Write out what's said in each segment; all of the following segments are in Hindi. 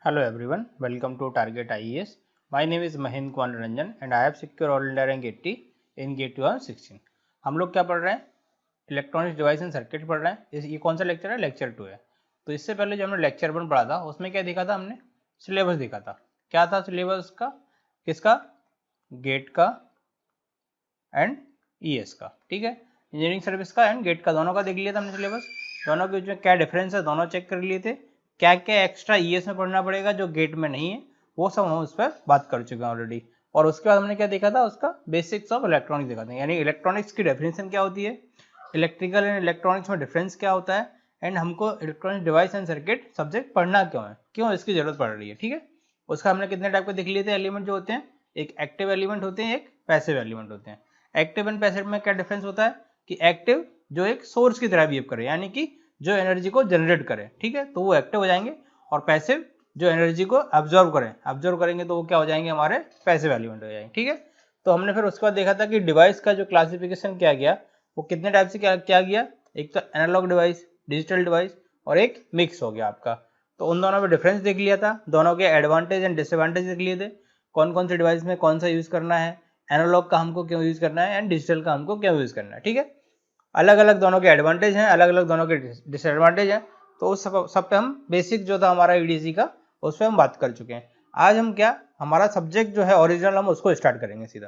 Hello everyone, welcome to Target IES. My name is Mahendra Kumar Ranjan and I have secured all India rank 80 in GATE 2016. हम लोग क्या पढ़ रहे हैं? इलेक्ट्रॉनिक्स डिवाइस एंड सर्किट पढ़ रहे हैं। ये कौन सा लेक्चर है? लेक्चर 2 है। तो इससे पहले जो हमने लेक्चर 1 पढ़ा था उसमें क्या देखा था हमने? सिलेबस देखा था। क्या था सिलेबस का? किसका? गेट का एंड ईएस का। ठीक है, इंजीनियरिंग सर्विस का एंड गेट का, दोनों का देख लिया था हमने सिलेबस। दोनों के बीच में क्या डिफरेंस है दोनों चेक कर लिए थे। क्या क्या एक्स्ट्रा ईएस में पढ़ना पड़ेगा जो गेट में नहीं है, वो सब हम उस पर बात कर चुके हैं ऑलरेडी। और उसके बाद हमने क्या देखा था? उसका बेसिक्स ऑफ इलेक्ट्रॉनिक्स देखा था, यानी इलेक्ट्रॉनिक्स की डेफिनेशन क्या होती है, इलेक्ट्रिकल एंड इलेक्ट्रॉनिक्स में डिफरेंस क्या होता है, एंड हमको electronic device and circuit subject पढ़ना क्यों है, क्यों इसकी जरूरत पड़ रही है। ठीक है, उसका हमने कितने टाइप के देख लिए थे एलिमेंट जो होते हैं। एक एक्टिव एलिमेंट होते हैं, एक पैसिव एलिमेंट होते हैं। एक्टिव एंड पैसिव में क्या डिफरेंस होता है कि एक्टिव जो एक सोर्स की तरह बिहेव करे, यानी कि जो एनर्जी को जनरेट करे, ठीक है, तो वो एक्टिव हो जाएंगे। और पैसिव जो एनर्जी को ऑब्जर्व करें, ऑब्जर्व करेंगे तो वो क्या हो जाएंगे? हमारे पैसिव एलिमेंट हो जाएंगे। ठीक है, तो हमने फिर उसके बाद देखा था कि डिवाइस का जो क्लासिफिकेशन किया गया वो कितने टाइप से क्या गया। एक तो एनालॉग डिवाइस, डिजिटल डिवाइस और एक मिक्स हो गया आपका। तो उन दोनों में डिफरेंस देख लिया था, दोनों के एडवांटेज एंड डिसएडवांटेज देख लिए थे, कौन कौन से डिवाइस में कौन सा यूज करना है, एनालॉग का हमको क्यों यूज करना है एंड डिजिटल का हमको क्यों यूज करना है। ठीक है, अलग अलग दोनों के एडवांटेज हैं, अलग अलग दोनों के डिसएडवांटेज हैं। तो उस सब पे हम बेसिक जो था हमारा ईडीसी का, उस पर हम बात कर चुके हैं। आज हम क्या, हमारा सब्जेक्ट जो है ओरिजिनल, हम उसको स्टार्ट करेंगे सीधा।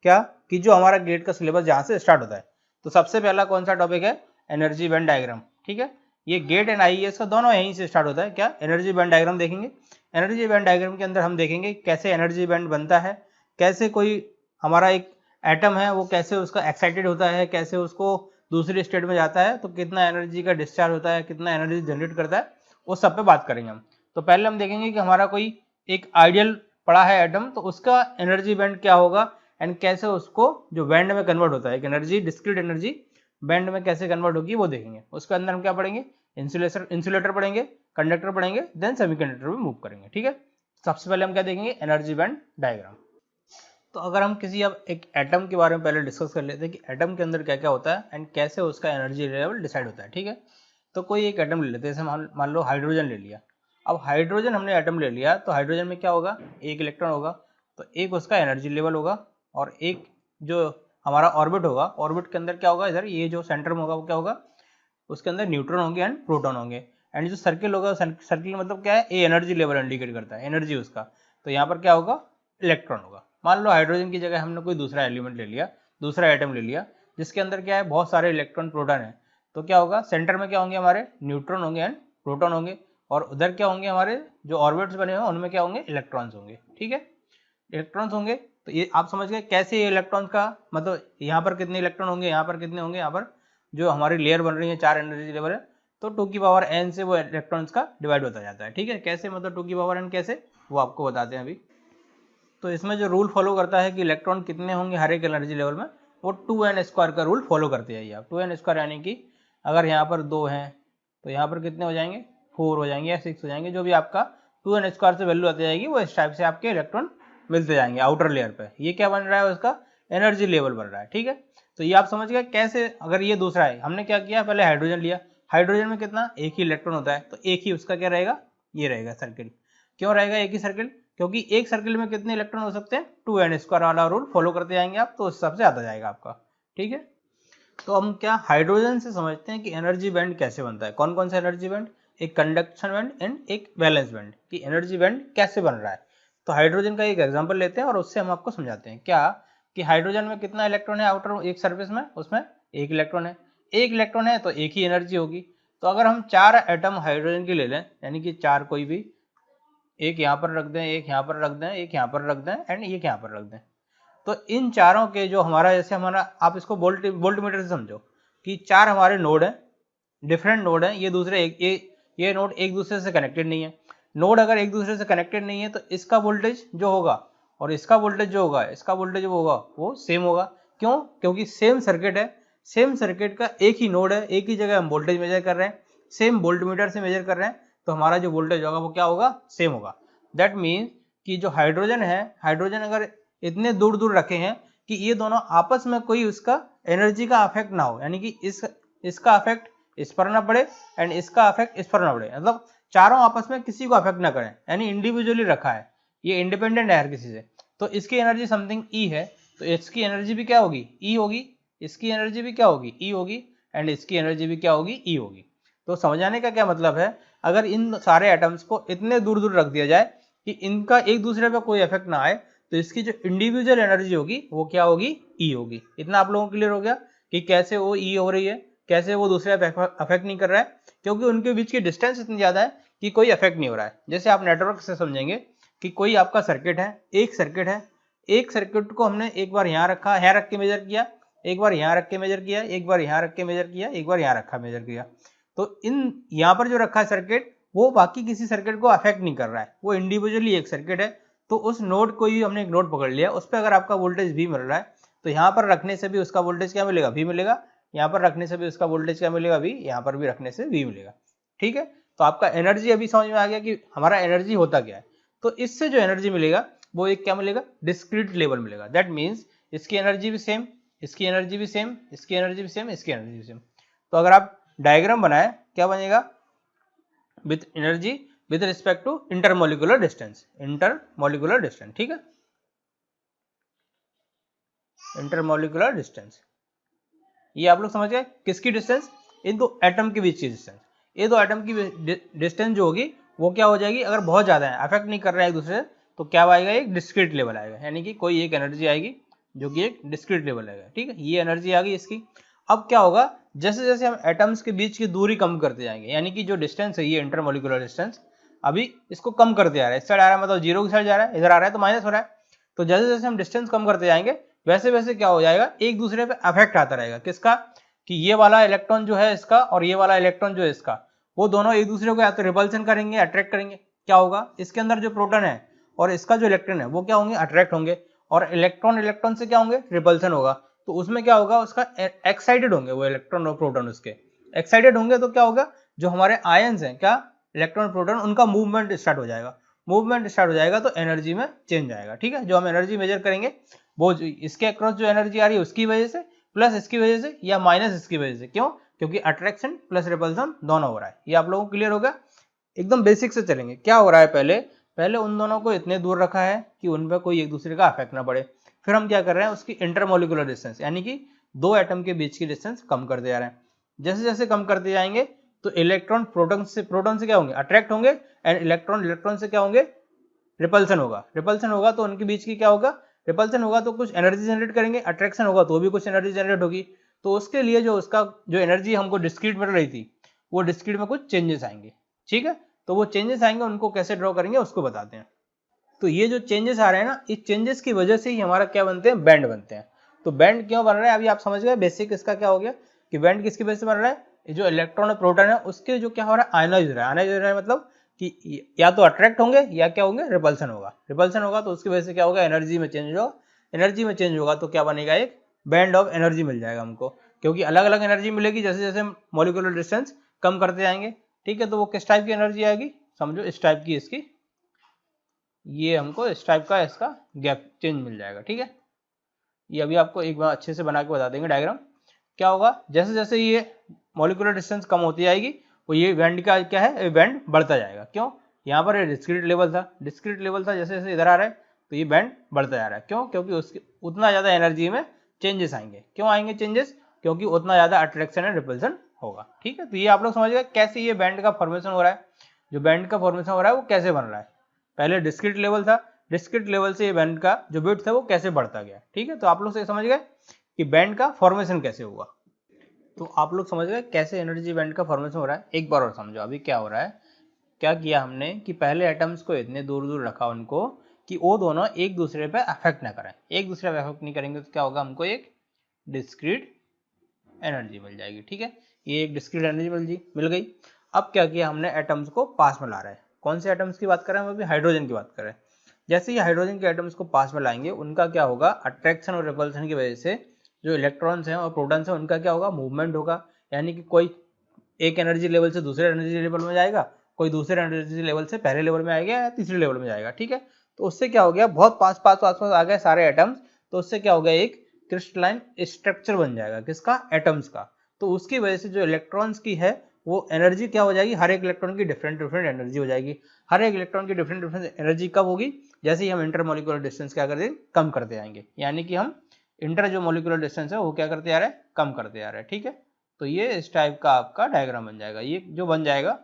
क्या कि जो हमारा गेट का सिलेबस जहाँ से स्टार्ट होता है, तो सबसे पहला कौन सा टॉपिक है? Energy band diagram. ठीक है, ये गेट एंड आईईएस का दोनों यहीं से स्टार्ट होता है। क्या? एनर्जी बैंड डायग्राम देखेंगे। एनर्जी बैंड डायग्राम के अंदर हम देखेंगे कैसे एनर्जी बैंड बनता है, कैसे कोई हमारा एक एटम है वो कैसे उसका एक्साइटेड होता है, कैसे उसको दूसरी स्टेट में जाता है, तो कितना एनर्जी का डिस्चार्ज होता है, कितना एनर्जी जनरेट करता है, उस सब पे बात करेंगे हम। तो पहले हम देखेंगे कि हमारा कोई एक आइडियल पड़ा है एटम, तो उसका एनर्जी बैंड क्या होगा एंड कैसे उसको जो बैंड में कन्वर्ट होता है, एक एनर्जी डिस्क्रीट एनर्जी बैंड में कैसे कन्वर्ट होगी वो देखेंगे। उसके अंदर हम क्या पढ़ेंगे? इंसुलेटर पढ़ेंगे, कंडक्टर पढ़ेंगे, देन सेमीकंडक्टर भी मूव करेंगे। ठीक है, सबसे पहले हम क्या देखेंगे? Energy band diagram. तो अगर हम किसी अब एक एटम के बारे में पहले डिस्कस कर लेते हैं कि एटम के अंदर क्या क्या होता है एंड कैसे उसका एनर्जी लेवल डिसाइड होता है। ठीक है, तो कोई एक एटम ले लेते हैं, जैसे मान लो हाइड्रोजन ले लिया। अब हाइड्रोजन हमने एटम ले लिया, तो हाइड्रोजन में क्या होगा? एक इलेक्ट्रॉन होगा, तो एक उसका एनर्जी लेवल होगा, और एक जो हमारा ऑर्बिट होगा, ऑर्बिट के अंदर क्या होगा? इधर ये जो सेंटर में होगा वो क्या होगा? उसके अंदर न्यूट्रॉन होंगे एंड प्रोटॉन होंगे। एंड जो सर्किल होगा, सर्किल मतलब क्या है? ए एनर्जी लेवल इंडिकेट करता है, एनर्जी उसका। तो यहाँ पर क्या होगा? इलेक्ट्रॉन होगा। मान लो हाइड्रोजन की जगह हमने कोई दूसरा एलिमेंट ले लिया, दूसरा एटम ले लिया, जिसके अंदर क्या है? बहुत सारे इलेक्ट्रॉन प्रोटॉन है। तो क्या होगा? सेंटर में क्या होंगे? हमारे न्यूट्रॉन होंगे एंड प्रोटॉन होंगे, और उधर क्या होंगे? हमारे जो ऑर्बिट्स बने हुए उनमें क्या होंगे? इलेक्ट्रॉन्स होंगे। ठीक है, इलेक्ट्रॉन्स होंगे। तो ये आप समझ गए कैसे ये इलेक्ट्रॉन्स का मतलब यहाँ पर कितने इलेक्ट्रॉन होंगे, यहाँ पर कितने होंगे, यहाँ पर जो हमारी लेयर बन रही है 4 एनर्जी लेवल है, तो 2 की पावर n से वो इलेक्ट्रॉन्स का डिवाइड होता जाता है। ठीक है, कैसे मतलब 2 की पावर n कैसे, वो आपको बताते हैं अभी। तो इसमें जो रूल फॉलो करता है कि इलेक्ट्रॉन कितने होंगे हर एक एनर्जी लेवल में, वो 2n² का रूल फॉलो करते हैं। आप 2n² यानी कि अगर यहाँ पर 2 हैं तो यहाँ पर कितने हो जाएंगे? 4 हो जाएंगे या 6 हो जाएंगे, जो भी आपका 2n² से वैल्यू आती जाएगी वो इस टाइप से आपके इलेक्ट्रॉन मिलते जाएंगे आउटर लेयर पे। ये क्या बन रहा है? उसका एनर्जी लेवल बन रहा है। ठीक है, तो ये आप समझ गए कैसे। अगर ये दूसरा है, हमने क्या किया? पहले हाइड्रोजन लिया, हाइड्रोजन में कितना? एक ही इलेक्ट्रॉन होता है, तो एक ही उसका क्या रहेगा? ये रहेगा सर्किल। क्यों रहेगा एक ही सर्किल? क्योंकि एक सर्किल में कितने इलेक्ट्रॉन हो सकते हैं? 2n² वाला रूल फॉलो करते जाएंगे आप, तो उस हिसाब से आता जाएगा आपका। ठीक है, तो हम क्या हाइड्रोजन से समझते हैं कि एनर्जी बैंड कैसे बनता है। कौन कौन सा एनर्जी बैंड? एक कंडक्शन बैंड एंड एक वैलेंस बैंड, कि एनर्जी बैंड कैसे बन रहा है। तो हाइड्रोजन का एक एग्जांपल लेते हैं और उससे हम आपको समझाते हैं। क्या कि हाइड्रोजन में कितना इलेक्ट्रॉन है आउटर एक सरफेस में? उसमें एक इलेक्ट्रॉन है। एक इलेक्ट्रॉन है तो एक ही एनर्जी होगी। तो अगर हम 4 एटम हाइड्रोजन की ले लें, यानी कि 4 कोई भी, एक यहाँ पर रख दें, एक यहाँ पर रख दें, एक यहाँ पर रख दें एंड एक यहाँ पर रख दें, तो इन चारों के जो हमारा, जैसे हमारा, आप इसको वोल्ट मीटर से समझो कि 4 हमारे नोड हैं, डिफरेंट नोड हैं। ये दूसरे ये नोड एक दूसरे से कनेक्टेड नहीं है। नोड अगर एक दूसरे से कनेक्टेड नहीं है तो इसका वोल्टेज जो होगा और इसका वोल्टेज जो होगा, इसका वोल्टेज वो होगा, वो सेम होगा। क्यों? क्योंकि सेम सर्किट है, सेम सर्किट का एक ही नोड है, एक ही जगह हम वोल्टेज मेजर कर रहे हैं, सेम वोल्ट मीटर से मेजर कर रहे हैं, तो हमारा जो वोल्टेज होगा वो क्या होगा? सेम होगा। दैट मीन्स कि जो हाइड्रोजन है, हाइड्रोजन अगर इतने दूर दूर रखे हैं कि ये दोनों आपस में कोई उसका एनर्जी का अफेक्ट ना हो, यानी कि इसका अफेक्ट इस पर ना पड़े एंड इसका अफेक्ट इस पर ना पड़े, मतलब चारों आपस में किसी को अफेक्ट ना करें, यानी इंडिविजुअली रखा है, ये इंडिपेंडेंट है हर किसी से, तो इसकी एनर्जी समथिंग ई है, तो इसकी एनर्जी भी क्या होगी, ई होगी, इसकी एनर्जी भी क्या होगी, ई होगी, एंड इसकी एनर्जी भी क्या होगी, ई होगी। तो समझाने का क्या मतलब है, अगर इन सारे एटम्स को इतने दूर दूर रख दिया जाए कि इनका एक दूसरे पर कोई इफेक्ट ना आए, तो इसकी जो इंडिविजुअल एनर्जी होगी वो क्या होगी, ई होगी। इतना आप लोगों को क्लियर हो गया कि कैसे वो ई हो रही है, कैसे वो दूसरे अफेक्ट नहीं कर रहा है, क्योंकि उनके बीच की डिस्टेंस इतनी ज्यादा है कि कोई इफेक्ट नहीं हो रहा है। जैसे आप नेटवर्क से समझेंगे कि कोई आपका सर्किट है, एक सर्किट है, एक सर्किट को हमने एक बार यहाँ रखा, यहाँ रख के मेजर किया, एक बार यहाँ रख के मेजर किया, एक बार यहाँ रख के मेजर किया, एक बार यहाँ रखा मेजर किया, तो इन यहाँ पर जो रखा है सर्किट वो बाकी किसी सर्किट को अफेक्ट नहीं कर रहा है, वो इंडिविजुअली एक सर्किट है। तो उस नोड को ही हमने एक नोड पकड़ लिया, उस पर अगर आपका वोल्टेज भी मिल रहा है तो यहाँ पर रखने से भी उसका वोल्टेज क्या मिलेगा, भी मिलेगा, यहाँ पर रखने से भी उसका वोल्टेज क्या मिलेगा, भी, यहाँ पर भी रखने से भी मिलेगा। ठीक है, तो आपका एनर्जी अभी समझ में आ गया कि हमारा एनर्जी होता क्या है। तो इससे जो एनर्जी मिलेगा वो एक क्या मिलेगा, डिस्क्रीट लेवल मिलेगा। दैट मीन्स इसकी एनर्जी भी सेम, इसकी एनर्जी भी सेम, इसकी एनर्जी भी सेम, इसकी एनर्जी भी सेम। तो अगर आप डायग्राम बनाए क्या बनेगा, with energy with respect to intermolecular distance, intermolecular distance. ठीक है, इंटरमोलिकुलर डिस्टेंस, ये आप लोग समझ गए किसकी डिस्टेंस, इन दो एटम के बीच की डिस्टेंस। ये दो एटम की डिस्टेंस जो होगी वो क्या हो जाएगी, अगर बहुत ज्यादा है, अफेक्ट नहीं कर रहा है एक दूसरे, तो क्या आएगा, एक डिस्क्रीट लेवल आएगा, यानी कि कोई एक एनर्जी आएगी जो कि एक डिस्क्रीट लेवल आएगा। ठीक है, ये एनर्जी आ गई इसकी। अब क्या होगा, जैसे जैसे हम एटम्स के बीच की दूरी कम करते जाएंगे, यानी कि जो डिस्टेंस है ये इंटरमोलिकुलर डिस्टेंस, अभी इसको कम करते जा रहा है, इस साइड आ रहा है मतलब जीरो की साइड जा रहा है, इधर आ रहा है तो माइनस हो रहा है। तो जैसे जैसे हम डिस्टेंस कम करते जाएंगे वैसे वैसे क्या हो जाएगा, एक दूसरे पे अफेक्ट आता रहेगा, किसका, कि ये वाला इलेक्ट्रॉन जो है इसका और ये वाला इलेक्ट्रॉन जो है इसका, वो दोनों एक दूसरे को या तो रिपल्सन करेंगे, अट्रैक्ट करेंगे। क्या होगा, इसके अंदर जो प्रोटॉन है और इसका जो इलेक्ट्रॉन है वो क्या होंगे, अट्रैक्ट होंगे, और इलेक्ट्रॉन इलेक्ट्रॉन से क्या होंगे, रिपल्सन होगा। तो उसमें क्या होगा, उसका एक्साइटेड होंगे वो इलेक्ट्रॉन और प्रोटॉन, उसके एक्साइटेड होंगे तो क्या होगा, जो हमारे आयंस हैं क्या, इलेक्ट्रॉन प्रोटॉन, उनका मूवमेंट स्टार्ट हो जाएगा। मूवमेंट स्टार्ट हो जाएगा तो एनर्जी में चेंज आएगा। ठीक है, जो हम एनर्जी मेजर करेंगे वो इसके अक्रॉस जो एनर्जी आ रही है उसकी वजह से, प्लस इसकी वजह से, या माइनस इसकी वजह से। क्यों, क्योंकि अट्रैक्शन प्लस रिपल्सन दोनों हो रहा है। ये आप लोगों को क्लियर होगा, एकदम बेसिक से चलेंगे। क्या हो रहा है, पहले उन दोनों को इतने दूर रखा है कि उन पर कोई एक दूसरे का अफेक्ट ना पड़े। फिर हम क्या कर रहे हैं, उसकी इंटरमोलिकुलर डिस्टेंस, यानी कि दो एटम के बीच की डिस्टेंस कम करते जा रहे हैं। जैसे जैसे कम करते जाएंगे तो इलेक्ट्रॉन प्रोटॉन से क्या होंगे, अट्रैक्ट होंगे, एंड इलेक्ट्रॉन से क्या होंगे, रिपल्सन होगा। रिपल्सन होगा तो उनके बीच की क्या होगा, रिपल्सन होगा तो कुछ एनर्जी जनरेट करेंगे, अट्रैक्शन होगा तो भी कुछ एनर्जी जनरेट होगी। तो उसके लिए जो उसका जो एनर्जी हमको डिस्क्रीट मिल रही थी वो डिस्क्रीट में कुछ चेंजेस आएंगे। ठीक है, तो वो चेंजेस आएंगे, उनको कैसे ड्रॉ करेंगे उसको बताते हैं। तो ये जो चेंजेस आ रहे हैं ना, इस चेंजेस की वजह से ही हमारा क्या बनते हैं, बैंड बनते हैं। तो बैंड क्यों बन रहा है, अभी आप समझ गए बेसिक इसका क्या हो गया, कि बैंड किसकी वजह से बन रहा है, जो इलेक्ट्रॉन और प्रोटॉन है उसके जो क्या हो रहा है, आयनाइज हो रहा है। आयनाइज हो रहा है मतलब कि या तो अट्रैक्ट होंगे या क्या होंगे, रिपल्सन होगा। रिपल्सन होगा तो उसकी वजह से क्या होगा, एनर्जी में चेंज होगा। एनर्जी में चेंज होगा तो क्या बनेगा, एक बैंड ऑफ एनर्जी मिल जाएगा हमको, क्योंकि अलग अलग एनर्जी मिलेगी जैसे जैसे मॉलिक्यूलर डिस्टेंस कम करते जाएंगे। ठीक है, तो वो किस टाइप की एनर्जी आएगी, समझो इस टाइप की, इसकी ये हमको इस टाइप का इसका गैप चेंज मिल जाएगा। ठीक है, ये अभी आपको एक बार अच्छे से बना के बता देंगे डायग्राम। क्या होगा, जैसे जैसे ये मॉलिक्यूलर डिस्टेंस कम होती जाएगी वो ये बैंड का क्या है, बैंड बढ़ता जाएगा। क्यों, यहाँ पर डिस्क्रीट लेवल था, डिस्क्रीट लेवल था, जैसे जैसे इधर आ रहा है तो ये बैंड बढ़ता जा रहा है। क्यों, क्योंकि उसके उतना ज़्यादा एनर्जी में चेंजेस आएंगे। क्यों आएंगे चेंजेस, क्योंकि उतना ज़्यादा अट्रैक्शन एंड रिपल्सन होगा। ठीक है, तो ये आप लोग समझ गए कैसे ये बैंड का फॉर्मेशन हो रहा है। जो बैंड का फॉर्मेशन हो रहा है वो कैसे बन रहा है, पहले डिस्क्रीट लेवल था, डिस्क्रीट लेवल से ये बैंड का जो विड्थ है वो कैसे बढ़ता गया। ठीक है, तो आप लोग से समझ गए कि बैंड का फॉर्मेशन कैसे हुआ। तो आप लोग समझ गए कैसे एनर्जी बैंड का फॉर्मेशन हो रहा है। एक बार और समझो अभी क्या हो रहा है। क्या किया हमने कि पहले एटम्स को इतने दूर दूर रखा उनको कि वो दोनों एक दूसरे पे अफेक्ट ना करें। एक दूसरे पे अफेक्ट नहीं करेंगे तो क्या होगा, हमको एक डिस्क्रीट एनर्जी मिल जाएगी। ठीक है, ये एक डिस्क्रीट एनर्जी मिल गई। अब क्या किया हमने, एटम्स को पास में ला रहे हैं। कौन से एटम्स की बात कर रहे हैं, हम अभी हाइड्रोजन की बात कर रहे हैं। जैसे ही हाइड्रोजन के एटम्स को पास में लाएंगे उनका क्या होगा, अट्रैक्शन और रिपल्सन की वजह से जो इलेक्ट्रॉन्स हैं और प्रोटॉन्स हैं उनका क्या होगा, मूवमेंट होगा। यानी कि कोई एक एनर्जी लेवल से दूसरे एनर्जी लेवल में जाएगा, कोई दूसरे एनर्जी लेवल से पहले लेवल में आएगा या तीसरे लेवल में जाएगा। ठीक है, तो उससे क्या हो गया, बहुत पास पास पास पास आ गए सारे एटम्स, तो उससे क्या हो गया, एक क्रिस्टलाइन स्ट्रक्चर बन जाएगा, किसका, एटम्स का। तो उसकी वजह से जो इलेक्ट्रॉन्स की है वो एनर्जी क्या हो जाएगी, हर एक इलेक्ट्रॉन की डिफरेंट डिफरेंट एनर्जी हो जाएगी। हर एक इलेक्ट्रॉन की डिफरेंट डिफरेंट एनर्जी कब होगी, जैसे ही हम इंटरमोलिकुलर डिस्टेंस क्या करते हैं, कम करते जाएंगे, यानी कि हम इंटर जो मोलिकुलर डिस्टेंस है वो क्या करते जा रहे हैं, कम करते जा रहे हैं। ठीक है, तो ये इस टाइप का आपका डायग्राम बन जाएगा। ये जो बन जाएगा,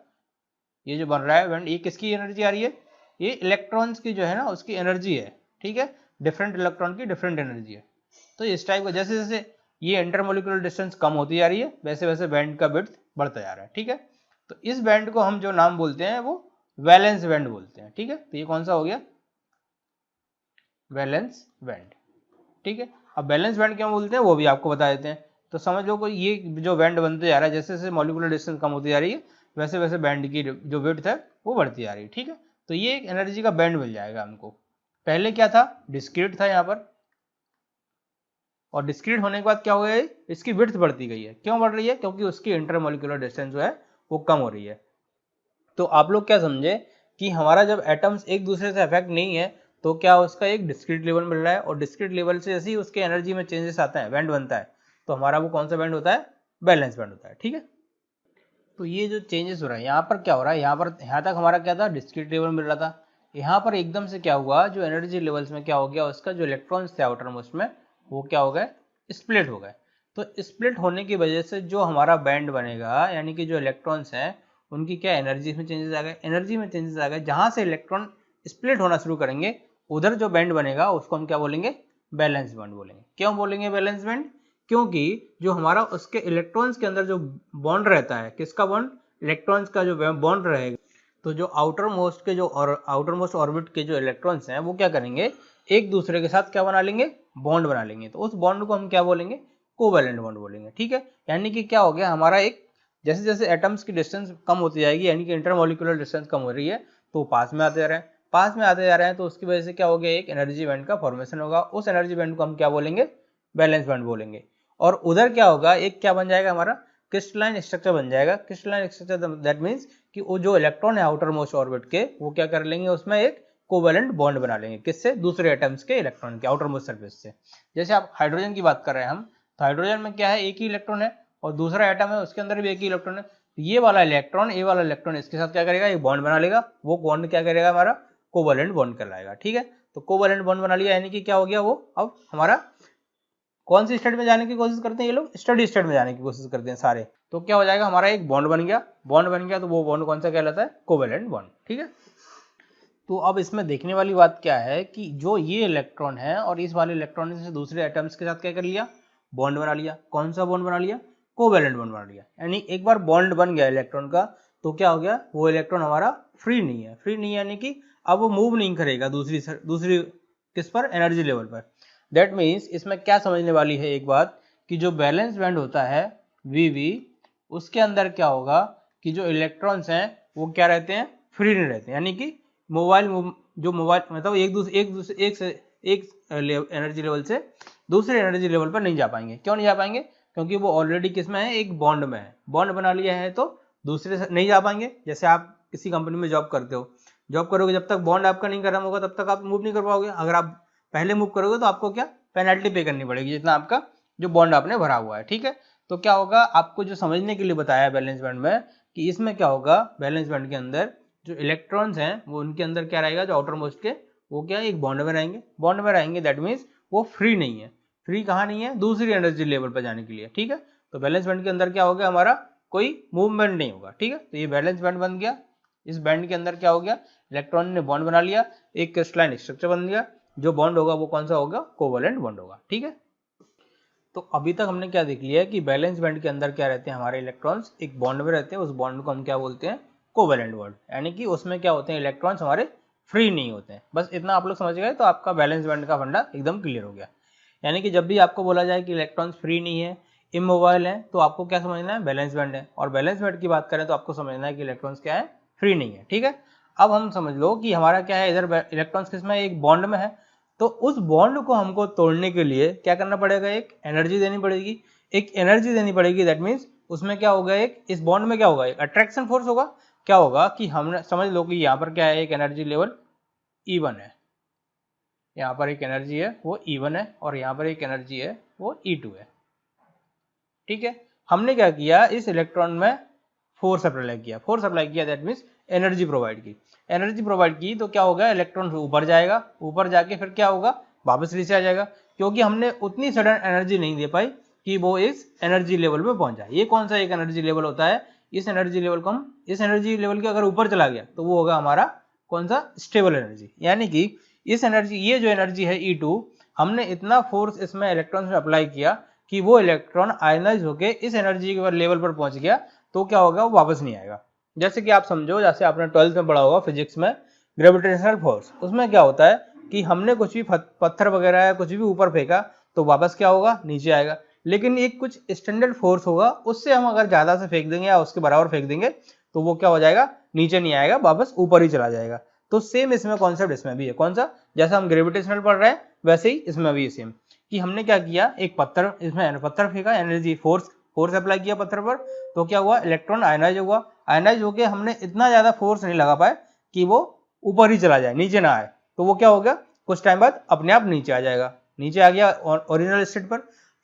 ये जो बन रहा है बैंड, ये किसकी एनर्जी आ रही है, ये इलेक्ट्रॉन्स की जो है ना उसकी एनर्जी है। ठीक है, डिफरेंट इलेक्ट्रॉन की डिफरेंट एनर्जी है। तो इस टाइप का जैसे जैसे ये इंटरमोलिकुलर डिस्टेंस कम होती जा रही है, वैसे वैसे बैंड का विड्थ बढ़ता जा रहा है। ठीक है, तो इस बैंड को हम जो नाम बोलते हैं वो वैलेंस बैंड बोलते हैं। ठीक है, तो ये कौन सा हो गया, वैलेंस बैंड। ठीक है, अब बैलेंस बैंड क्यों बोलते हैं वो भी आपको बता देते हैं। तो समझ लो कोई ये जो बैंड बनते जा रहा है, जैसे जैसे मॉलिक्यूलर डिस्टेंस कम होती जा रही है, वैसे वैसे बैंड की जो विड्थ है वो बढ़ती जा रही है। ठीक है, तो ये एक एनर्जी का बैंड मिल जाएगा हमको। पहले क्या था, डिस्क्रीट था यहाँ पर, और डिस्क्रीट होने के बाद क्या हो गया, इसकी विड्थ बढ़ती गई है। क्यों बढ़ रही है, क्योंकि उसकी इंटरमोलिकुलर डिस्टेंस जो है वो कम हो रही है। तो आप लोग क्या समझे कि हमारा जब एटम्स एक दूसरे से अफेक्ट नहीं है तो क्या उसका एक डिस्क्रीट लेवल मिल रहा है, और डिस्क्रीट लेवल से जैसे ही उसके एनर्जी में चेंजेस आते हैं, बैंड बनता है, तो हमारा वो कौन सा बैंड होता है, बैलेंस बैंड होता है। ठीक है, तो ये जो चेंजेस हो रहा है यहाँ पर क्या हो रहा है, यहाँ तक हमारा क्या था, डिस्क्रीट लेवल मिल रहा था। यहाँ पर एकदम से क्या हुआ, जो एनर्जी लेवल्स में क्या हो गया, उसका जो इलेक्ट्रॉन्स थे आउटर मोस्ट में वो क्या हो गए, स्प्लिट हो गए। तो स्प्लिट होने की वजह से जो हमारा बैंड बनेगा, यानी कि जो इलेक्ट्रॉन्स हैं उनकी क्या एनर्जी में चेंजेस आ गए, एनर्जी में चेंजेस आ गए। जहाँ से इलेक्ट्रॉन स्प्लिट होना शुरू करेंगे उधर जो बैंड बनेगा उसको हम क्या बोलेंगे, बैलेंस बैंड बोलेंगे। क्यों बोलेंगे बैलेंस बैंड, क्योंकि जो हमारा उसके इलेक्ट्रॉन्स के अंदर जो बॉन्ड रहता है, किसका बॉन्ड, इलेक्ट्रॉन्स का जो बॉन्ड रहेगा, तो जो आउटर मोस्ट के जो आउटर मोस्ट ऑर्बिट के जो इलेक्ट्रॉन्स हैं वो क्या करेंगे, एक दूसरे के साथ क्या बना लेंगे, बॉन्ड बना लेंगे। तो उस बॉन्ड को हम क्या बोलेंगे, कोवैलेंट बॉन्ड बोलेंगे। ठीक है, यानी कि क्या हो गया, हमारा एक जैसे जैसे एटम्स की डिस्टेंस कम होती जाएगी, यानी कि इंटरमोलिकुलर डिस्टेंस कम हो रही है, तो पास में आते जा रहे हैं, पास में आते जा रहे हैं, तो उसकी वजह से क्या हो गया, एक एनर्जी बैंड का फॉर्मेशन होगा। उस एनर्जी बैंड को हम क्या बोलेंगे, बैलेंस बैंड बोलेंगे। और उधर क्या होगा, एक क्या बन जाएगा, हमारा क्रिस्टलाइन स्ट्रक्चर बन जाएगा। क्रिस्टलाइन स्ट्रक्चर दैट मीन्स कि वो जो इलेक्ट्रॉन है आउटर मोस्ट ऑर्बिट के, वो क्या कर लेंगे, उसमें एक कोवैलेंट बॉन्ड बना लेंगे, किससे, दूसरे एटम्स के इलेक्ट्रॉन के आउटर मोस्ट सरफेस से। जैसे आप हाइड्रोजन की बात कर रहे हैं हम, तो हाइड्रोजन में क्या है, एक ही इलेक्ट्रॉन है, और दूसरा एटम है उसके अंदर भी एक ही इलेक्ट्रॉन है। ये वाला इलेक्ट्रॉन, ये वाला इलेक्ट्रॉन इसके साथ क्या करेगा, एक बॉन्ड बना लेगा। वो बॉन्ड क्या करेगा, हमारा कोवैलेंट बॉन्ड कहलाएगा। ठीक है, तो कोवैलेंट बॉन्ड बना लिया, यानी कि क्या हो गया, वो अब हमारा कौन सी स्टेट में जाने की कोशिश करते हैं, ये लोग स्टडी स्टेट में जाने की कोशिश करते हैं सारे। तो क्या हो जाएगा, हमारा एक बॉन्ड बन गया, बॉन्ड बन गया, तो वो बॉन्ड कौन सा कहलाता है, कोवैलेंट बॉन्ड। ठीक है, तो अब इसमें देखने वाली बात क्या है कि जो ये इलेक्ट्रॉन है और इस वाले इलेक्ट्रॉन ने दूसरे एटम्स के साथ क्या कर लिया, बॉन्ड बना लिया। कौन सा बॉन्ड बना लिया, कोवैलेंट बॉन्ड बना लिया। यानी एक बार बॉन्ड बन गया इलेक्ट्रॉन का, तो क्या हो गया, वो इलेक्ट्रॉन हमारा फ्री नहीं है। फ्री नहीं है यानी कि अब वो मूव नहीं करेगा दूसरी किस पर, एनर्जी लेवल पर। दैट मीन्स इसमें क्या समझने वाली है एक बात, कि जो बैलेंस बैंड होता है वीवी, उसके अंदर क्या होगा कि जो इलेक्ट्रॉन्स हैं वो क्या रहते हैं, फ्री नहीं रहते। यानी कि जो मोबाइल मतलब एक एनर्जी लेवल से दूसरे एनर्जी लेवल पर नहीं जा पाएंगे। क्यों नहीं जा पाएंगे, क्योंकि वो ऑलरेडी किस में है, एक बॉन्ड में है, बॉन्ड बना लिया है, तो दूसरे से नहीं जा पाएंगे। जैसे आप किसी कंपनी में जॉब करते हो, जॉब करोगे, जब तक बॉन्ड आपका नहीं खत्म होगा तब तक आप मूव नहीं कर पाओगे। अगर आप पहले मूव करोगे तो आपको क्या, पेनल्टी पे करनी पड़ेगी, जितना आपका जो बॉन्ड आपने भरा हुआ है। ठीक है, तो क्या होगा, आपको जो समझने के लिए बताया बैलेंस बैंड में, कि इसमें क्या होगा, बैलेंस बैंड के अंदर जो इलेक्ट्रॉन्स हैं वो उनके अंदर क्या रहेगा, जो आउटर मोस्ट के, वो क्या एक बॉन्ड में रहेंगे, बॉन्ड में रहेंगे। दैट मीन्स वो फ्री नहीं है। फ्री कहाँ नहीं है, दूसरी एनर्जी लेवल पर जाने के लिए। ठीक है, तो बैलेंस बैंड के अंदर क्या होगा, हमारा कोई मूवमेंट नहीं होगा। ठीक है, तो ये बैलेंस बैंड बन गया। इस बैंड के अंदर क्या हो गया, इलेक्ट्रॉन ने बॉन्ड बना लिया, एक क्रिस्टलाइन स्ट्रक्चर बन गया। जो बॉन्ड होगा वो कौन सा होगा, कोवैलेंट बॉन्ड होगा। ठीक है, तो अभी तक हमने क्या देख लिया है कि बैलेंस बैंड के अंदर क्या रहते हैं, हमारे इलेक्ट्रॉन्स एक बॉन्ड में रहते हैं। उस बॉन्ड को हम क्या बोलते हैं, कोवैलेंट बॉन्ड। यानी कि उसमें क्या होते हैं, इलेक्ट्रॉन्स हमारे फ्री नहीं होते हैं। बस इतना आप लोग समझ गए तो आपका बैलेंस बैंड का फंडा एकदम क्लियर हो गया। यानी कि जब भी आपको बोला जाए कि इलेक्ट्रॉन्स फ्री नहीं है, इमोबाइल है, तो आपको क्या समझना है, बैलेंस बैंड है। और बैलेंस बैंड की बात करें तो आपको समझना है कि इलेक्ट्रॉन्स क्या है, फ्री नहीं है। ठीक है, अब हम समझ लो कि हमारा क्या है, इधर इलेक्ट्रॉन्स किसमें, एक बॉन्ड में है। तो उस बॉन्ड को हमको तोड़ने के लिए क्या करना पड़ेगा, एक एनर्जी देनी पड़ेगी। एक एनर्जी देनी पड़ेगी, दैट मीन्स उसमें क्या होगा, एक इस बॉन्ड में क्या होगा, एक अट्रैक्शन फोर्स होगा। क्या होगा कि हमने समझ लो कि यहाँ पर क्या है, एक एनर्जी लेवल E1 है, यहाँ पर एक एनर्जी है वो E1 है, और यहाँ पर एक एनर्जी है वो E2 है। ठीक है, हमने क्या किया, इस इलेक्ट्रॉन में फोर्स अप्लाई किया, फोर्स अप्लाई किया दैट मीन्स एनर्जी प्रोवाइड की, एनर्जी प्रोवाइड की तो क्या होगा, इलेक्ट्रॉन ऊपर जाएगा, ऊपर जाके फिर क्या होगा, वापस नीचे आ जाएगा, क्योंकि हमने उतनी सडन एनर्जी नहीं दे पाई कि वो इस एनर्जी लेवल पे पहुंच जाए। ये कौन सा एक एनर्जी लेवल होता है, इस एनर्जी लेवल को हम, इस एनर्जी लेवल के अगर ऊपर चला गया तो वो होगा हमारा कौन सा, स्टेबल एनर्जी। यानी कि इस एनर्जी, ये जो एनर्जी है E2, हमने इतना फोर्स इसमें इलेक्ट्रॉन में अप्लाई किया कि वो इलेक्ट्रॉन आयनाइज होकर इस एनर्जी के लेवल पर पहुंच गया, तो क्या होगा, वो वापस नहीं आएगा। जैसे कि आप समझो, जैसे आपने 12th में पढ़ा होगा फिजिक्स में ग्रेविटेशनल फोर्स, उसमें क्या होता है कि हमने कुछ भी पत्थर वगैरह या कुछ भी ऊपर फेंका तो वापस क्या होगा, नीचे आएगा। लेकिन एक कुछ स्टैंडर्ड फोर्स होगा, उससे हम अगर ज्यादा से फेंक देंगे या उसके बराबर फेंक देंगे तो वो क्या हो जाएगा, नीचे नहीं आएगा, वापस ऊपर ही चला जाएगा। तो सेम इसमें कॉन्सेप्ट इसमें भी है, कौन सा, जैसा हम ग्रेविटेशनल पढ़ रहे हैं वैसे ही इसमें भी सेम, कि हमने क्या किया, एक पत्थर, इसमें पत्थर फेंका, एनर्जी फोर्स अप्लाई किया पत्थर पर, तो क्या हुआ, इलेक्ट्रॉन आयनाइज हुआ, आयनाइज होकर हमने इतना ज्यादा फोर्स नहीं लगा पाए कि वो ऊपर ही चला जाए, नीचे ना आए, तो वो क्या हो गया, कुछ टाइम बाद अपने आप नीचे आ जाएगा, नीचे आ गया ओरिजिनल स्टेट पर।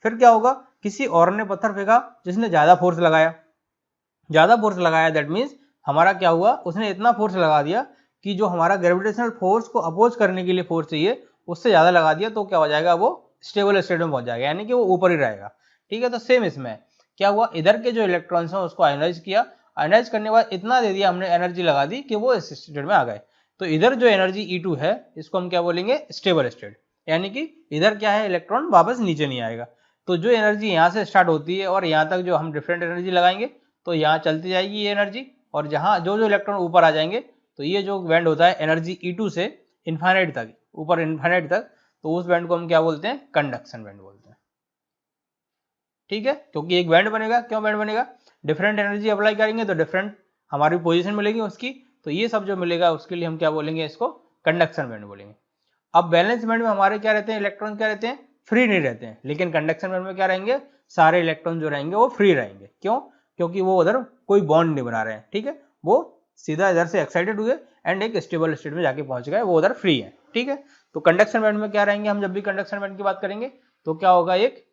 फिर क्या होगा, किसी और ने पत्थर फेंका जिसने ज्यादा फोर्स लगाया, ज्यादा फोर्स लगाया दैट मीन्स हमारा क्या हुआ, उसने इतना फोर्स लगा दिया कि जो हमारा ग्रेविटेशनल फोर्स को अपोज करने के लिए फोर्स चाहिए उससे ज्यादा लगा दिया, तो क्या हो जाएगा, वो स्टेबल स्टेट में पहुंच जाएगा, यानी कि वो ऊपर ही रहेगा। ठीक है, तो सेम इसमें क्या हुआ, इधर के जो इलेक्ट्रॉन्स हैं उसको आयनाइज किया, आयनाइज करने के बाद इतना दे दिया हमने, एनर्जी लगा दी कि वो इस स्टेट में आ गए। तो इधर जो एनर्जी E2 है इसको हम क्या बोलेंगे, स्टेबल स्टेट, यानी कि इधर क्या है, इलेक्ट्रॉन वापस नीचे नहीं आएगा। तो जो एनर्जी यहाँ से स्टार्ट होती है और यहाँ तक जो हम डिफरेंट एनर्जी लगाएंगे तो यहाँ चलती जाएगी ये एनर्जी, और जहाँ जो जो इलेक्ट्रॉन ऊपर आ जाएंगे तो ये जो बैंड होता है एनर्जी E2 से इन्फाइनाइट तक, ऊपर इन्फाइनाइट तक, तो उस बैंड को हम क्या बोलते हैं, कंडक्शन बैंड बोलते हैं। ठीक है, क्योंकि एक बैंड बनेगा, क्यों बैंड बनेगा, डिफरेंट एनर्जी अप्लाई करेंगे तो डिफरेंट हमारी पोजीशन मिलेगी उसकी, तो ये सब जो मिलेगा उसके लिए हम क्या बोलेंगे, इसको कंडक्शन बैंड बोलेंगे। अब बैलेंस बैंड में हमारे क्या रहते हैं, इलेक्ट्रॉन क्या रहते हैं, फ्री नहीं रहते हैं, लेकिन कंडक्शन बैंड में क्या रहेंगे, सारे इलेक्ट्रॉन जो रहेंगे वो फ्री रहेंगे। क्यों, क्योंकि वो उधर कोई बॉन्ड नहीं बना रहे हैं। ठीक है, वो सीधा इधर से एक्साइटेड हुए एंड एक स्टेबल स्टेट में जाके पहुंच गए, वो उधर फ्री है। ठीक है, तो कंडक्शन बैंड में क्या रहेंगे, हम जब भी कंडक्शन बैंड की बात करेंगे तो क्या होगा, एक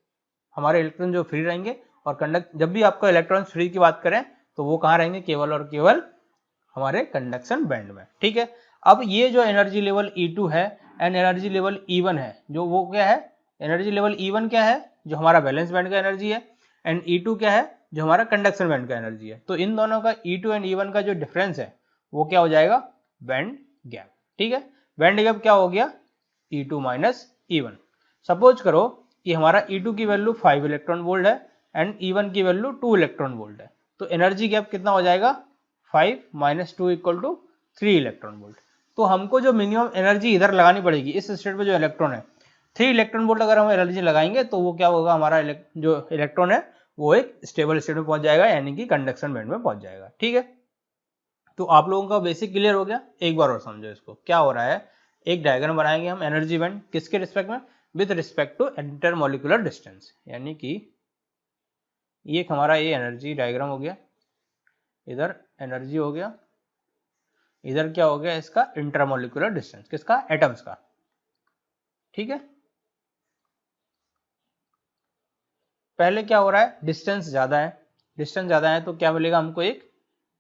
हमारे इलेक्ट्रॉन जो फ्री रहेंगे, और जब भी आपका इलेक्ट्रॉन फ्री की बात करें तो वो कहाँ रहेंगे, केवल और केवल हमारे कंडक्शन बैंड में। ठीक है, अब ये जो एनर्जी लेवल E2 है एंड एनर्जी लेवल E1 है, जो वो क्या है, एनर्जी लेवल E1 क्या है, जो हमारा बैलेंस बैंड का एनर्जी है, एंड E2 क्या है, जो हमारा कंडक्शन बैंड का एनर्जी है। तो इन दोनों का E2 एंड E1 का जो डिफरेंस है वो क्या हो जाएगा, बैंड गैप। ठीक है, बैंड गैप क्या हो गया, E2 माइनस E1। सपोज करो कि हमारा E2 की वैल्यू 5 इलेक्ट्रॉन वोल्ट है एंड E1 की वैल्यू 2 इलेक्ट्रॉन वोल्ट है, तो एनर्जी गैप कितना हो जाएगा, 5 minus 2 equal to 3 electron volt. तो हमको जो मिनिमम एनर्जी इधर लगानी पड़ेगी, इस स्टेट में जो इलेक्ट्रॉन है, 3 इलेक्ट्रॉन वोल्ट अगर हम एनर्जी लगाएंगे तो वो क्या होगा, हमारा जो इलेक्ट्रॉन है वो एक स्टेबल स्टेट में पहुंच जाएगा, यानी कि कंडक्शन बैंड में पहुंच जाएगा। ठीक है, तो आप लोगों का बेसिक क्लियर हो गया। एक बार और समझो इसको, क्या हो रहा है, एक डायग्राम बनाएंगे हम एनर्जी बैंड, किसके रिस्पेक्ट में, with respect to intermolecular distance, यानी कि ये हमारा ये एनर्जी डायग्राम हो गया, इधर एनर्जी हो गया, इधर क्या हो गया, इसका इंटरमोलिकुलर डिस्टेंस, किसका, एटम्स का। ठीक है, पहले क्या हो रहा है, डिस्टेंस ज्यादा है, डिस्टेंस ज्यादा है तो क्या मिलेगा हमको, एक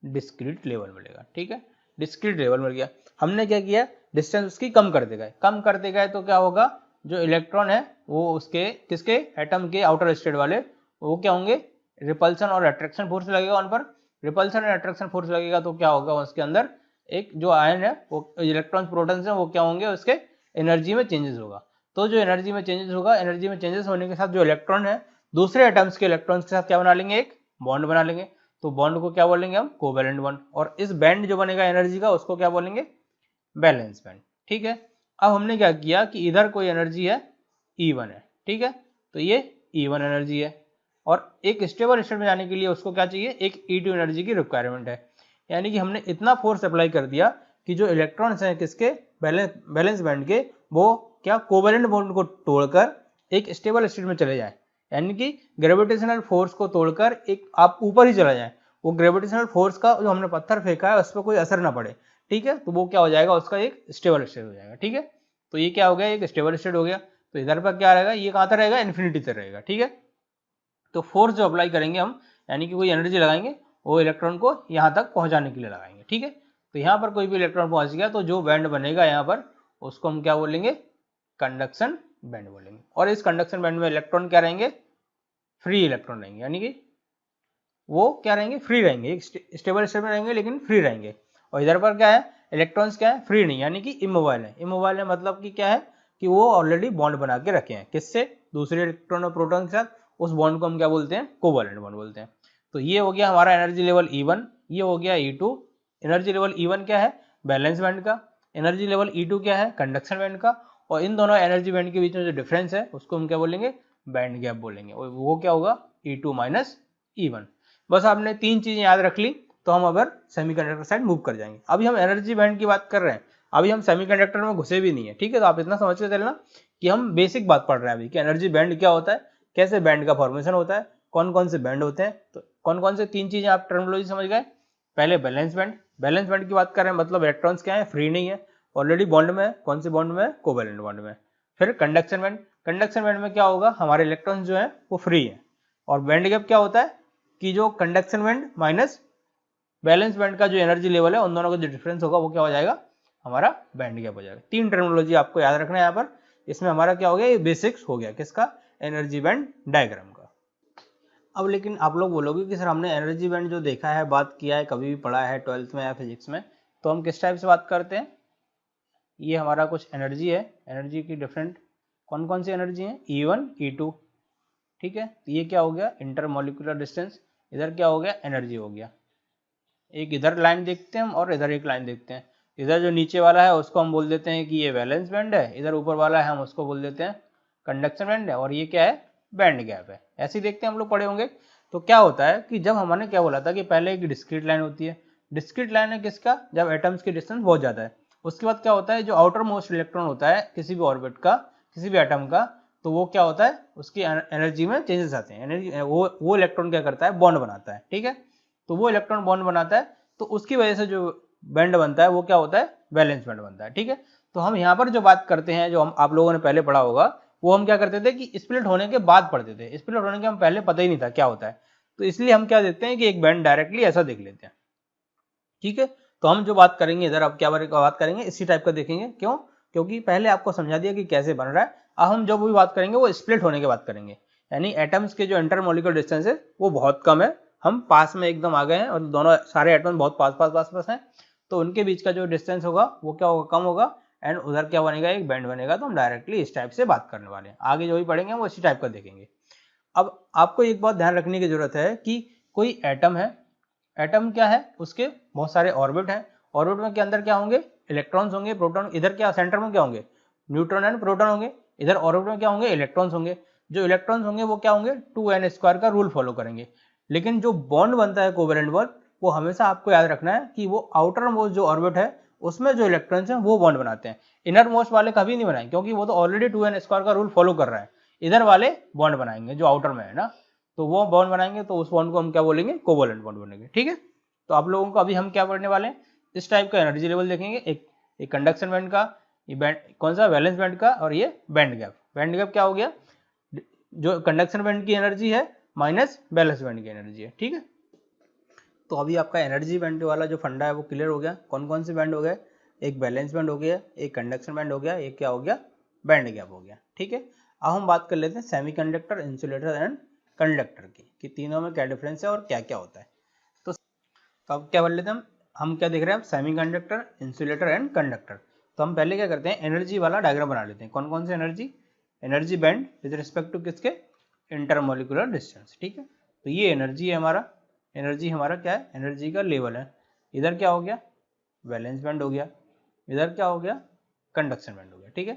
डिस्क्रीट लेवल मिलेगा। ठीक है, डिस्क्रीट लेवल मिल गया, हमने क्या किया, डिस्टेंस उसकी कम करते गए, कम करते गए तो क्या होगा, जो इलेक्ट्रॉन है वो उसके किसके, एटम के आउटर स्टेट वाले, वो क्या होंगे, रिपल्सन और अट्रैक्शन फोर्स लगेगा उन पर, रिपल्सन और अट्रैक्शन फोर्स लगेगा तो क्या होगा, उसके अंदर एक जो आयन है, वो इलेक्ट्रॉन प्रोटॉन्स है, वो क्या होंगे, उसके एनर्जी में चेंजेस होगा। तो जो एनर्जी में चेंजेस होगा, एनर्जी में चेंजेस होने के साथ जो इलेक्ट्रॉन है दूसरे एटम्स के इलेक्ट्रॉन्स के साथ क्या बना लेंगे, एक बॉन्ड बना लेंगे, तो बॉन्ड को क्या बोलेंगे हम, कोवैलेंट बॉन्ड, और इस बैंड जो बनेगा एनर्जी का उसको क्या बोलेंगे, बैलेंस बैंड। ठीक है, अब हमने क्या किया कि इधर कोई एनर्जी है E1 है। ठीक है, तो ये E1 एनर्जी है, और एक स्टेबल स्टेट में जाने के लिए उसको क्या चाहिए, एक E2 एनर्जी की रिक्वायरमेंट है। यानी कि हमने इतना फोर्स अप्लाई कर दिया कि जो इलेक्ट्रॉन्स हैं किसके, बैलेंस बैंड के, वो क्या कोवैलेंट बॉन्ड को तोड़कर एक स्टेबल स्टेट में चले जाए, यानी कि ग्रेविटेशनल फोर्स को तोड़कर एक आप ऊपर ही चला जाए, वो ग्रेविटेशनल फोर्स का जो हमने पत्थर फेंका है उस पर कोई असर ना पड़े। ठीक है, तो वो क्या हो जाएगा, उसका एक स्टेबल स्टेट हो जाएगा। ठीक है, तो ये क्या हो गया, एक स्टेबल स्टेट हो गया, तो इधर पर क्या रहेगा, ये कहाँ तक रहेगा, इन्फिनिटी तक रहेगा। ठीक है, तो फोर्स जो अप्लाई करेंगे हम, यानी कि कोई एनर्जी लगाएंगे वो इलेक्ट्रॉन को यहाँ तक पहुँचाने के लिए लगाएंगे, ठीक है। तो यहाँ पर कोई भी इलेक्ट्रॉन पहुँच गया तो जो बैंड बनेगा यहाँ पर उसको हम क्या बोलेंगे, कंडक्शन बैंड बोलेंगे। और इस कंडक्शन बैंड में इलेक्ट्रॉन क्या रहेंगे, फ्री इलेक्ट्रॉन रहेंगे, यानी कि वो क्या रहेंगे, फ्री रहेंगे, स्टेबल स्टेट में रहेंगे लेकिन फ्री रहेंगे। और इधर पर क्या है, इलेक्ट्रॉन्स क्या है, फ्री नहीं, यानी कि इमोबाइल है। इमोबाइल है मतलब कि क्या है कि वो ऑलरेडी बॉन्ड बना के रखे हैं, किससे, दूसरे इलेक्ट्रॉन और प्रोटॉन के साथ। उस बॉन्ड को हम क्या बोलते हैं, कोवैलेंट बॉन्ड बोलते हैं। तो ये हो गया हमारा एनर्जी लेवल E1, ये हो गया E2। एनर्जी लेवल E1 क्या है, बैलेंस बैंड का। एनर्जी लेवल E2 क्या है, कंडक्शन बैंड का। और इन दोनों एनर्जी बैंड के बीच में जो डिफरेंस है उसको हम क्या बोलेंगे, बैंड गैप बोलेंगे। और वो क्या होगा, E2 माइनस E1। बस आपने तीन चीजें याद रख ली तो हम अगर सेमीकंडक्टर साइड मूव कर जाएंगे। अभी हम एनर्जी बैंड की बात कर रहे हैं, अभी हम सेमीकंडक्टर में घुसे भी नहीं है, ठीक है। तो आप इतना समझ के चलना कि हम बेसिक बात पढ़ रहे हैं अभी कि एनर्जी बैंड क्या होता है, कैसे बैंड का फॉर्मेशन होता है, कौन कौन से बैंड होते हैं। तो कौन कौन से तीन चीजें आप टर्मिनोलॉजी समझ गए। पहले बैलेंस बैंड, बैलेंस बैंड की बात कर रहे हैं, मतलब इलेक्ट्रॉन्स क्या है, फ्री नहीं है, ऑलरेडी बॉन्ड में है। कौन से बॉन्ड में है, कोवैलेंट बॉन्ड में। फिर कंडक्शन बैंड, कंडक्शन बैंड में क्या होगा, हमारे इलेक्ट्रॉन्स जो है वो फ्री है। और बैंड गैप क्या होता है कि जो conduction band minus balance band का जो एनर्जी लेवल है उन दोनों का जो डिफरेंस होगा वो क्या हो जाएगा, हमारा बैंड गैप हो जाएगा। तीन टर्मिनोलॉजी आपको याद रखना है यहाँ पर। इसमें हमारा क्या हो गया, ये बेसिक्स हो गया किसका, एनर्जी बैंड डायग्राम का। अब लेकिन आप लोग बोलोगे कि सर हमने एनर्जी बैंड जो देखा है, बात किया है, कभी भी पढ़ा है 12th में या फिजिक्स में, तो हम किस टाइप से बात करते हैं। ये हमारा कुछ एनर्जी है, एनर्जी की डिफरेंट कौन कौन सी एनर्जी है, E1 E2, ठीक है। तो ये क्या हो गया, इंटरमोलिकुलर डिस्टेंस। इधर क्या हो गया, एनर्जी हो गया। एक इधर लाइन देखते हैं हम और इधर एक लाइन देखते हैं। इधर जो नीचे वाला है उसको हम बोल देते हैं कि ये वैलेंस बैंड है, इधर ऊपर वाला है हम उसको बोल देते हैं कंडक्शन बैंड है, और ये क्या है, बैंड गैप है। ऐसे ही देखते हैं हम लोग पढ़े होंगे। तो क्या होता है कि जब हमने क्या बोला था कि पहले एक डिस्क्रीट लाइन होती है, डिस्क्रीट लाइन है किसका, जब एटम्स की डिस्टेंस बहुत ज़्यादा है। उसके बाद क्या होता है, जो आउटर मोस्ट इलेक्ट्रॉन होता है किसी भी ऑर्बिट का, किसी भी एटम का, तो वो क्या होता है, उसकी एनर्जी में चेंजेस आते हैं। एनर्जी वो इलेक्ट्रॉन क्या करता है, बॉन्ड बनाता है, ठीक है। तो वो इलेक्ट्रॉन बॉन्ड बनाता है, तो उसकी वजह से जो बैंड बनता है वो क्या होता है, वैलेंस बैंड बनता है, ठीक है। तो हम यहाँ पर जो बात करते हैं, जो हम आप लोगों ने पहले पढ़ा होगा, वो हम क्या करते थे कि स्प्लिट होने के बाद पढ़ते थे। स्प्लिट होने के हम पहले पता ही नहीं था क्या होता है, तो इसलिए हम क्या देखते हैं कि एक बैंड डायरेक्टली ऐसा देख लेते हैं, ठीक है। तो हम जो बात करेंगे इधर, अब क्या बात करेंगे, इसी टाइप का देखेंगे। क्यों, क्योंकि पहले आपको समझा दिया कि कैसे बन रहा है। अब हम जो भी बात करेंगे वो स्प्लिट होने की बात करेंगे, यानी एटम्स के जो इंटरमोलिकुलर डिस्टेंस है वो बहुत कम है, हम पास में एकदम आ गए हैं और दोनों सारे एटम बहुत पास पास पास पास हैं, तो उनके बीच का जो डिस्टेंस होगा वो क्या होगा, कम होगा। एंड उधर क्या बनेगा, एक बैंड बनेगा। तो हम डायरेक्टली इस टाइप से बात करने वाले हैं, आगे जो भी पढ़ेंगे वो इसी टाइप का देखेंगे। अब आपको एक बात ध्यान रखने की जरूरत है कि कोई एटम है, एटम क्या है, उसके बहुत सारे ऑर्बिट हैं। ऑर्बिट में के अंदर क्या होंगे, इलेक्ट्रॉन्स होंगे, प्रोटॉन। इधर क्या सेंटर में क्या होंगे, न्यूट्रॉन एंड प्रोटॉन होंगे। इधर ऑर्बिट में क्या होंगे, इलेक्ट्रॉन्स होंगे। जो इलेक्ट्रॉन्स होंगे वो क्या होंगे, 2n² का रूल फॉलो करेंगे। लेकिन जो बॉन्ड बनता है कोवैलेंट बॉन्ड, वो हमेशा आपको याद रखना है कि वो आउटर मोस्ट जो ऑर्बिट है उसमें जो इलेक्ट्रॉन्स हैं वो बॉन्ड बनाते हैं। इनर मोस्ट वाले कभी नहीं बनाए, क्योंकि वो तो ऑलरेडी 2n² का रूल फॉलो कर रहा है। इधर वाले बॉन्ड बनाएंगे जो आउटर में है ना, तो वो बॉन्ड बनाएंगे, तो उस बॉन्ड को हम क्या बोलेंगे, कोवैलेंट बॉन्ड बनेंगे, ठीक है। तो आप लोगों को अभी हम क्या पढ़ने वाले हैं, इस टाइप का एनर्जी लेवल देखेंगे। एक कंडक्शन बैंड का, ये बैंड कौन सा, वैलेंस बैंड का, और ये बैंड गैप। बैंड गैप क्या हो गया, जो कंडक्शन बैंड की एनर्जी है माइनस बैलेंस बैंड की एनर्जी है, ठीक है। तो अभी आपका एनर्जी बैंड वाला जो फंडा है वो क्लियर हो गया। कौन कौन से बैंड हो गए, एक बैलेंस बैंड हो गया, एक कंडक्शन बैंड हो गया, एक क्या हो गया, बैंड गैप हो गया, ठीक है। अब हम बात कर लेते हैं सेमीकंडक्टर, इंसुलेटर एंड कंडक्टर की, कि तीनों में क्या डिफरेंस है और क्या क्या होता है। तो अब क्या बोल लेते हैं हम क्या देख रहे हैं, सेमीकंडक्टर, इंसुलेटर एंड कंडक्टर। तो हम पहले क्या करते हैं, एनर्जी वाला डायग्राम बना लेते हैं। कौन कौन से energy, energy band with respect to किसके, इंटरमोलिकुलर डिस्टेंस, ठीक है। तो ये एनर्जी है हमारा, एनर्जी हमारा क्या है, एनर्जी का लेवल है। इधर क्या हो गया, वैलेंस बैंड हो गया, इधर क्या हो गया, कंडक्शन बैंड हो गया, ठीक है।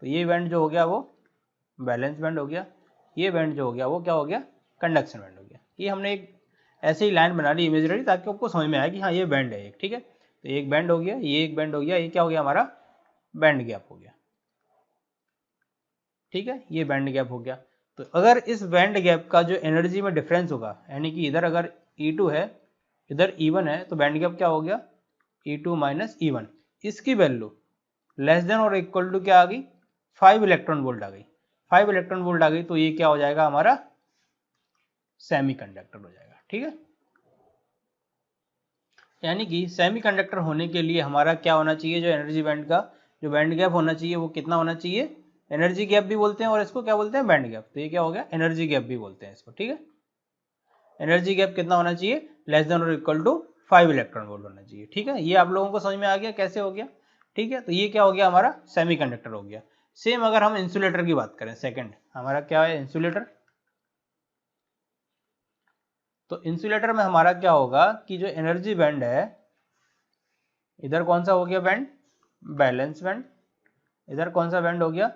तो ये बैंड जो हो गया वो बैलेंस बैंड हो गया, ये बैंड जो हो गया वो क्या हो गया, कंडक्शन बैंड हो गया। ये हमने एक ऐसे ही लाइन बना ली इमेजरी, ताकि आपको समझ में आए कि हाँ ये बैंड है एक, ठीक है। तो एक बैंड हो गया, ये एक बैंड हो गया, ये क्या हो गया हमारा, बैंड गैप हो गया, ठीक है। ये बैंड गैप हो गया। तो अगर इस बैंड गैप का जो एनर्जी में डिफरेंस होगा, यानी कि इधर अगर E2 है, इधर E1 है, तो बैंड गैप क्या हो गया, E2 माइनस E1। इसकी वैल्यू लेस देन और इक्वल टू क्या आ गई, 5 इलेक्ट्रॉन वोल्ट आ गई। 5 इलेक्ट्रॉन वोल्ट आ गई, तो ये क्या हो जाएगा हमारा सेमीकंडक्टर हो जाएगा, ठीक है। यानी कि सेमीकंडक्टर होने के लिए हमारा क्या होना चाहिए, जो एनर्जी बैंड का जो बैंड गैप होना चाहिए वो कितना होना चाहिए, एनर्जी गैप भी बोलते हैं और इसको क्या बोलते हैं, बैंड गैप। तो ये क्या हो गया, एनर्जी गैप भी बोलते हैं इसको, ठीक है। एनर्जी गैप कितना होना चाहिए, लेस देन और इक्वल टू 5 इलेक्ट्रॉन वोल्ट होना चाहिए, ठीक है। ये आप लोगों को समझ में आ गया कैसे हो गया, ठीक है। तो ये क्या हो गया, हमारा सेमीकंडक्टर हो गया। सेम अगर हम इंसुलेटर की बात करें, सेकंड हमारा क्या है, इंसुलेटर। तो इंसुलेटर में हमारा क्या होगा कि जो एनर्जी बैंड है, इधर कौन सा हो गया बैंड, बैलेंस बैंड। इधर कौन सा बैंड हो गया,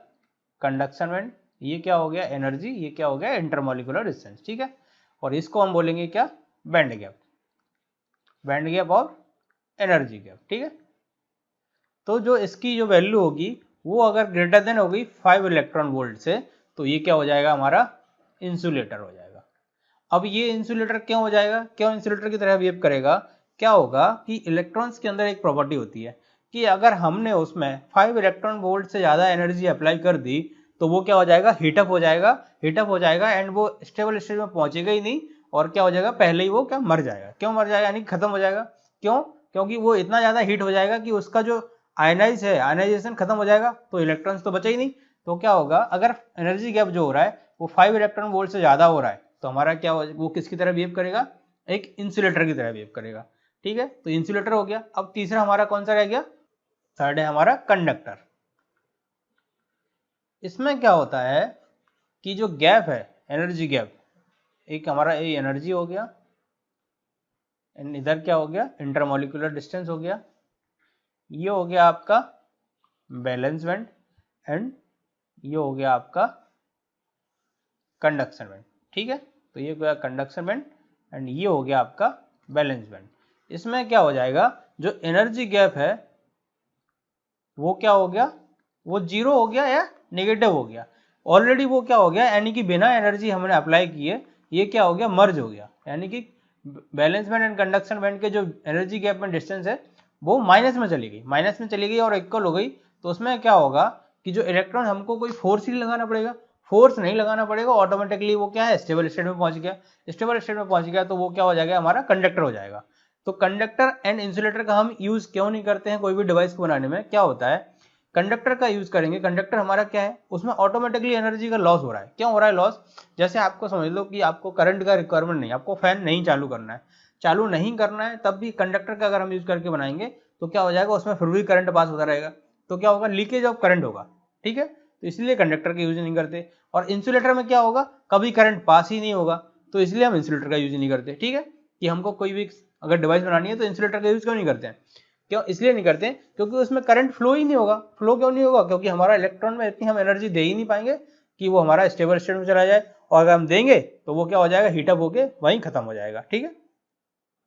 कंडक्शन बैंड। ये क्या हो गया, एनर्जी। ये क्या हो गया, इंटरमोलिकुलर डिस्टेंस, ठीक है। और इसको हम बोलेंगे क्या, बैंड गैप। बैंड गैप और एनर्जी गैप, ठीक है। तो जो इसकी जो वैल्यू होगी वो अगर ग्रेटर देन होगी 5 इलेक्ट्रॉन वोल्ट से, तो ये क्या हो जाएगा, हमारा इंसुलेटर हो जाएगा। अब ये इंसुलेटर क्यों हो जाएगा, क्यों इंसुलेटर की तरह बिहेव करेगा, क्या होगा कि इलेक्ट्रॉन्स के अंदर एक प्रॉपर्टी होती है कि अगर हमने उसमें 5 इलेक्ट्रॉन वोल्ट से ज़्यादा एनर्जी अप्लाई कर दी तो वो क्या हो जाएगा, हीटअप हो जाएगा। हीटअप हो जाएगा एंड वो स्टेबल स्टेट में पहुंचेगा ही नहीं, और क्या हो जाएगा, पहले ही वो क्या मर जाएगा। क्यों मर जाएगा, यानी खत्म हो जाएगा। क्यों, क्योंकि वो इतना ज़्यादा हीट हो जाएगा कि उसका जो आयनाइज है, आयनाइजेशन खत्म हो जाएगा, तो इलेक्ट्रॉन्स तो बचे ही नहीं। तो क्या होगा, अगर एनर्जी गैप जो हो रहा है वो 5 इलेक्ट्रॉन वोल्ट से ज़्यादा हो रहा है, तो हमारा क्या हो, वो किसकी तरह बिहेव करेगा, एक इंसुलेटर की तरह बिहेव करेगा, ठीक है। तो इंसुलेटर हो गया। अब तीसरा हमारा कौन सा रह गया, थर्ड है हमारा कंडक्टर। इसमें क्या होता है कि जो गैप है, एनर्जी गैप, एक हमारा ये एनर्जी हो गया, एंड इधर क्या हो गया, इंटरमोलिकुलर डिस्टेंस हो गया। ये हो गया आपका बैलेंस बैंड, एंड ये हो गया आपका कंडक्शन बैंड, ठीक है। तो ये गया कंडक्शन बैंड एंड ये हो गया आपका बैलेंस बैंड। इसमें क्या हो जाएगा, जो एनर्जी गैप है वो क्या हो गया, वो जीरो हो गया या नेगेटिव हो गया। ऑलरेडी वो क्या हो गया, यानी कि बिना एनर्जी हमने अप्लाई किए ये क्या हो गया, मर्ज हो गया। यानी कि balance band and conduction band के जो एनर्जी गैप में डिस्टेंस है वो माइनस में चली गई, माइनस में चली गई और इक्वल हो गई। तो उसमें क्या होगा कि जो इलेक्ट्रॉन, हमको कोई फोर्स ही लगाना पड़ेगा, फोर्स नहीं लगाना पड़ेगा, ऑटोमेटिकली वो क्या है, स्टेबल स्टेट में पहुंच गया। स्टेबल स्टेट में पहुंच गया तो वो क्या हो जाएगा, हमारा कंडक्टर हो जाएगा। तो कंडक्टर एंड इंसुलेटर का हम यूज क्यों नहीं करते हैं कोई भी डिवाइस को बनाने में, क्या होता है, कंडक्टर का यूज करेंगे। कंडक्टर हमारा क्या है, उसमें ऑटोमेटिकली एनर्जी का लॉस हो रहा है। क्यों हो रहा है लॉस, जैसे आपको समझ लो कि आपको करंट का रिक्वायरमेंट नहीं, आपको फैन नहीं चालू करना है, चालू नहीं करना है, तब भी कंडक्टर का अगर हम यूज करके बनाएंगे तो क्या हो जाएगा, उसमें फिर भी करंट पास होता रहेगा, तो क्या होगा, लीकेज ऑफ करंट होगा, ठीक है। तो इसलिए कंडक्टर का यूज नहीं करते। और इंसुलेटर में क्या होगा, कभी करंट पास ही नहीं होगा, तो इसलिए हम इंसुलेटर का यूज नहीं करते, ठीक है। कि हमको कोई भी अगर डिवाइस बनानी है तो इंसुलेटर का यूज क्यों नहीं करते हैं, क्यों, इसलिए नहीं करते क्योंकि उसमें करंट फ्लो ही नहीं होगा। फ्लो क्यों नहीं होगा, क्योंकि हमारा इलेक्ट्रॉन में इतनी हम एनर्जी दे ही नहीं पाएंगे कि वो हमारा स्टेबल स्टेट में चला जाए, और अगर हम देंगे तो वो क्या हो जाएगा, हीटअप होके वहीं खत्म हो जाएगा, ठीक है।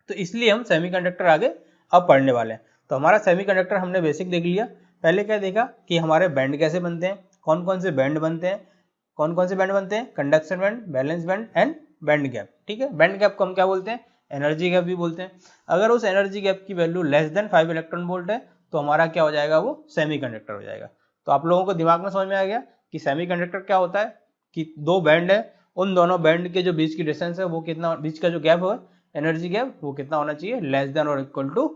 तो इसलिए हम सेमीकंडक्टर आगे अब पढ़ने वाले हैं। तो हमारा सेमीकंडक्टर हमने बेसिक देख लिया। पहले क्या देखा कि हमारे बैंड कैसे बनते हैं, कौन कौन से बैंड बनते हैं, कौन कौन से बैंड बनते हैं, conduction band, balance band and band gap, ठीक है। बैंड गैप को हम क्या बोलते हैं, एनर्जी गैप भी बोलते हैं। अगर उस एनर्जी गैप की value less than 5 electron volt है तो हमारा क्या हो जाएगा, वो सेमीकंडक्टर हो जाएगा। तो आप लोगों को दिमाग में समझ में आ गया कि सेमीकंडक्टर क्या होता है, कि दो बैंड है, उन दोनों बैंड के जो बीच की डिस्टेंस है वो कितना, बीच का जो गैप है एनर्जी गैप वो कितना होना चाहिए, लेस देन और इक्वल टू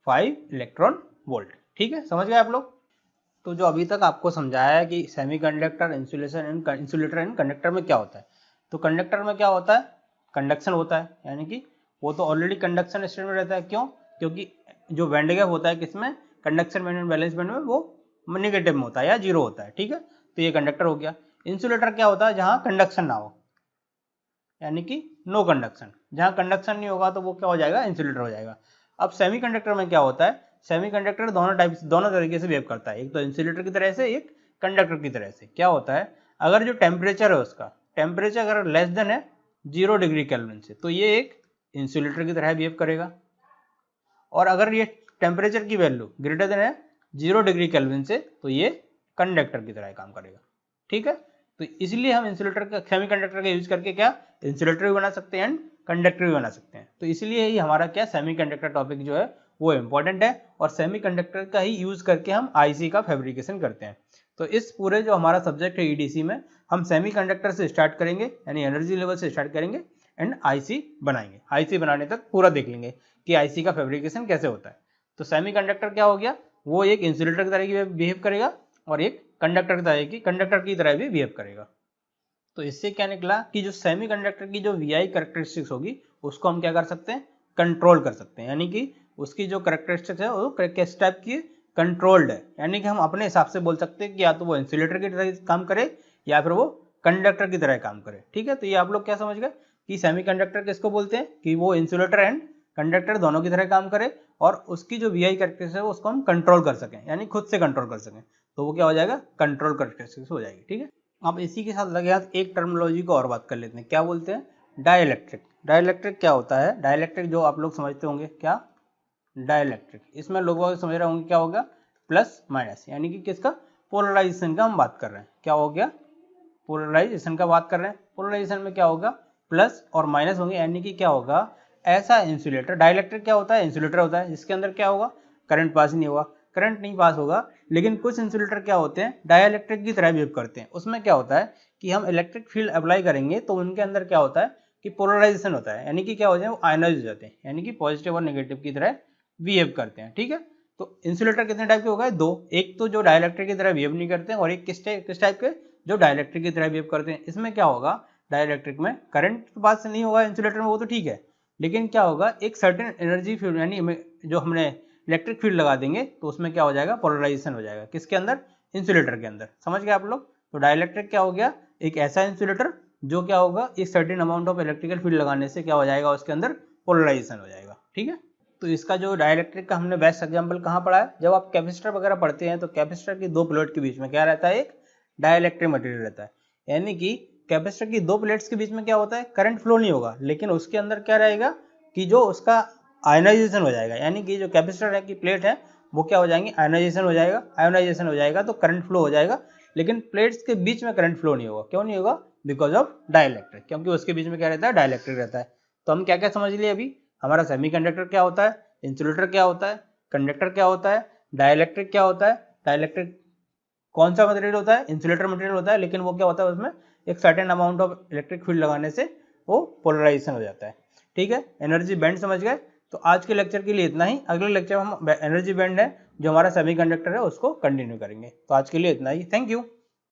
5 इलेक्ट्रॉन वोल्ट, ठीक है। समझ गए आप लोग। तो जो अभी तक आपको समझाया है कि semiconductor, insulation and insulator and conductor में क्या होता है। तो कंडक्टर में क्या होता है, कंडक्शन होता है, यानी कि वो तो ऑलरेडी कंडक्शन स्टेट में रहता है। क्यों, क्योंकि जो बैंड गैप होता है किसमें, conduction band and balance band में, वो नेगेटिव में होता है या जीरो होता है, ठीक है। तो ये कंडक्टर हो गया। इंसुलेटर क्या होता है, जहां कंडक्शन ना हो, यानी कि नो कंडक्शन, जहां कंडक्शन नहीं होगा तो वो क्या हो जाएगा, इंसुलेटर हो जाएगा। अब सेमीकंडक्टर में क्या होता है, सेमीकंडक्टर दोनों तरीके से बिहेव करता है, एक तो इंसुलेटर की तरह से, एक कंडक्टर की तरह से। क्या होता है, अगर जो टेम्परेचर है उसका, टेम्परेचर अगर लेस देन है 0 डिग्री केल्विन से, तो ये एक इंसुलेटर की तरह बिहेव करेगा। और अगर ये टेम्परेचर की वैल्यू ग्रेटर देन है 0 डिग्री केल्विन से, तो ये कंडक्टर की तरह काम करेगा, ठीक है। तो इसलिए हम इंसुलेटर का, सेमीकंडक्टर का यूज करके क्या इंसुलेटर भी बना सकते हैं एंड कंडक्टर भी बना सकते हैं। तो इसलिए ही हमारा क्या सेमीकंडक्टर टॉपिक जो है वो इम्पोर्टेंट है, और सेमीकंडक्टर का ही यूज करके हम आईसी का फैब्रिकेशन करते हैं। तो इस पूरे जो हमारा सब्जेक्ट है ईडीसी में, हम सेमीकंडक्टर से स्टार्ट करेंगे, यानी एनर्जी लेवल से स्टार्ट करेंगे एंड आईसी बनाएंगे। आईसी बनाने तक पूरा देख लेंगे कि आईसी का फैब्रिकेशन कैसे होता है। तो सेमीकंडक्टर क्या हो गया, वो एक इंसुलेटर की तरह बिहेव करेगा और एक कंडक्टर की तरह भी बिहेव करेगा। तो इससे क्या निकला कि जो सेमीकंडक्टर की जो वीआई कैरेक्टरिस्टिक्स होगी उसको हम क्या कर सकते हैं, कंट्रोल कर सकते हैं। यानी कि उसकी जो कैरेक्टरिस्टिक्स है वो किस टाइप की कंट्रोल्ड है, यानी कि हम अपने हिसाब से बोल सकते हैं कि या तो वो इंसुलेटर की तरह काम करे या फिर वो कंडक्टर की तरह काम करे। ठीक है, तो ये आप लोग क्या समझ गए कि सेमीकंडक्टर किसको बोलते हैं, कि वो इंसुलेटर एंड कंडक्टर दोनों की तरह काम करे और उसकी जो वीआई कैरेक्टरिस्टिक्स है उसको हम कंट्रोल कर सकें, यानी खुद से कंट्रोल कर सकें, तो वो क्या हो जाएगा, कंट्रोल कैरेक्टरिस्टिक्स हो जाएगी। ठीक है, अब इसी के साथ लगे हाथ एक टर्मिनोलॉजी को और बात कर लेते हैं, क्या बोलते हैं, डाइलेक्ट्रिक। डाइलेक्ट्रिक क्या होता है, डाइलेक्ट्रिक जो आप लोग समझते होंगे, क्या, डाइलेक्ट्रिक, इसमें लोग समझ रहे होंगे क्या होगा, प्लस माइनस, यानी कि किसका, पोलराइजेशन का हम बात कर रहे हैं। क्या हो गया, पोलराइजेशन का बात कर रहे हैं। पोलराइजेशन में क्या होगा, प्लस और माइनस होंगे, यानी कि क्या होगा, ऐसा इंसुलेटर, डाइलेक्ट्रिक क्या होता है, इंसुलेटर होता है जिसके अंदर क्या होगा, करंट पास नहीं होगा, करंट नहीं पास होगा। लेकिन कुछ इंसुलेटर क्या होते हैं, डाइलेक्ट्रिक की तरह बिहेव करते हैं। उसमें क्या होता है कि हम इलेक्ट्रिक फील्ड अप्लाई करेंगे तो उनके अंदर क्या होता है कि पोलराइजेशन होता है, यानी कि क्या हो जाए, वो आयनाइज हो जाते हैं, यानी कि पॉजिटिव और नेगेटिव की तरह बिहेव करते हैं। ठीक है, तो इंसुलेटर कितने टाइप के हो गए, दो, एक तो जो डाइलेक्ट्रिक की तरह बिहेव नहीं करते हैं और एक किस टाइप के, जो डाइलेक्ट्रिक की तरह बिहेव करते हैं। इसमें क्या होगा, डाइलेक्ट्रिक में करंट पास नहीं होगा इंसुलेटर में, वो तो ठीक है, लेकिन क्या होगा, एक सर्टेन एनर्जी फील्ड, यानी जो हमने इलेक्ट्रिक फील्ड लगा देंगे तो उसमें क्या हो जाएगा, पोलराइजेशन हो जाएगा, किसके अंदर, इंसुलेटर के अंदर। समझ गए आप लोग। तो डाइलेक्ट्रिक क्या हो गया, एक ऐसा इंसुलेटर जो क्या होगा, एक certain amount of electrical field लगाने से क्या हो जाएगा, उसके अंदर पोलराइजेशन हो जाएगा। ठीक है, तो इसका जो डाइलेक्ट्रिक का हमने बेस्ट एग्जांपल कहाँ पढ़ा है, जब आप कैपेसिटर वगैरह पढ़ते हैं तो कैपेसिटर की दो प्लेट के बीच में क्या रहता है, एक डाइलेक्ट्रिक मटेरियल रहता है, यानी कि कैपेसिटर की दो प्लेट्स के बीच में क्या होता है, करंट फ्लो नहीं होगा, लेकिन उसके अंदर क्या रहेगा कि जो उसका आयनाइजेशन हो जाएगा, यानी कि जो कैपेसिटर की प्लेट है वो क्या हो जाएंगे, आयनाइजेशन हो जाएगा, आयनाइजेशन हो जाएगा तो करंट फ्लो हो जाएगा, लेकिन प्लेट्स के बीच में करंट फ्लो नहीं होगा। क्यों नहीं होगा, बिकॉज ऑफ डाइलेक्ट्रिक, क्योंकि उसके बीच में क्या रहता है, डाइलेक्ट्रिक रहता है। तो हम क्या क्या समझ लिए अभी, हमारा सेमीकंडक्टर क्या होता है, इंसुलेटर क्या होता है, कंडक्टर क्या होता है, डाइलेक्ट्रिक क्या होता है, डाइलेक्ट्रिक कौन सा मटेरियल होता है, इंसुलेटर मटेरियल होता है, लेकिन वो क्या होता है, उसमें एक certain amount of electric field लगाने से वो पोलराइजेशन हो जाता है। ठीक है, एनर्जी बैंड समझ गए। तो आज के लेक्चर के लिए इतना ही, अगले लेक्चर में हम एनर्जी बैंड है जो हमारा सेमीकंडक्टर है उसको कंटिन्यू करेंगे। तो आज के लिए इतना ही, थैंक यू।